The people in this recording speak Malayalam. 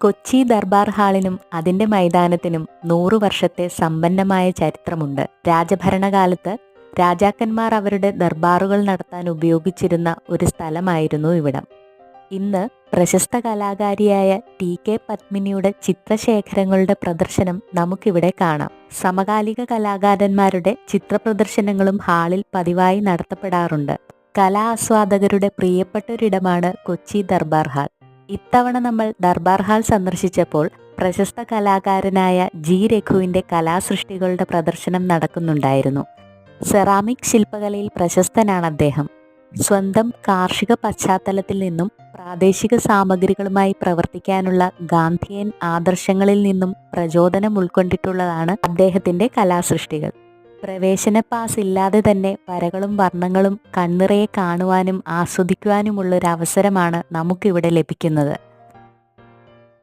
കൊച്ചി ദർബാർ ഹാളിനും അതിന്റെ മൈതാനത്തിനും 100 വർഷത്തെ സമ്പന്നമായ ചരിത്രമുണ്ട്. രാജഭരണകാലത്ത് രാജാക്കന്മാർ അവരുടെ ദർബാറുകൾ നടത്താൻ ഉപയോഗിച്ചിരുന്ന ഒരു സ്ഥലമായിരുന്നു ഇവിടം. ഇന്ന് പ്രശസ്ത കലാകാരിയായ ടി.കെ. പത്മിനിയുടെ ചിത്രശേഖരങ്ങളുടെ പ്രദർശനം നമുക്കിവിടെ കാണാം. സമകാലിക കലാകാരന്മാരുടെ ചിത്രപ്രദർശനങ്ങളും ഹാളിൽ പതിവായി നടത്തപ്പെടാറുണ്ട്. കലാ ആസ്വാദകരുടെ പ്രിയപ്പെട്ടൊരിടമാണ് കൊച്ചി ദർബാർ ഹാൾ. ഇത്തവണ നമ്മൾ ദർബാർ ഹാൾ സന്ദർശിച്ചപ്പോൾ പ്രശസ്ത കലാകാരനായ ജി രഘുവിൻ്റെ കലാസൃഷ്ടികളുടെ പ്രദർശനം നടക്കുന്നുണ്ടായിരുന്നു. സെറാമിക് ശില്പകലയിൽ പ്രശസ്തനാണ് അദ്ദേഹം. സ്വന്തം കാർഷിക പശ്ചാത്തലത്തിൽ നിന്നും പ്രാദേശിക സാമഗ്രികളുമായി പ്രവർത്തിക്കാനുള്ള ഗാന്ധിയൻ ആദർശങ്ങളിൽ നിന്നും പ്രചോദനം ഉൾക്കൊണ്ടിട്ടുള്ളതാണ് അദ്ദേഹത്തിൻ്റെ കലാസൃഷ്ടികൾ. പ്രവേശന പാസ് ഇല്ലാതെ തന്നെ വരകളും വർണ്ണങ്ങളും കണ്ണിറയെ കാണുവാനും ആസ്വദിക്കുവാനുമുള്ളൊരവസരമാണ് നമുക്കിവിടെ ലഭിക്കുന്നത്.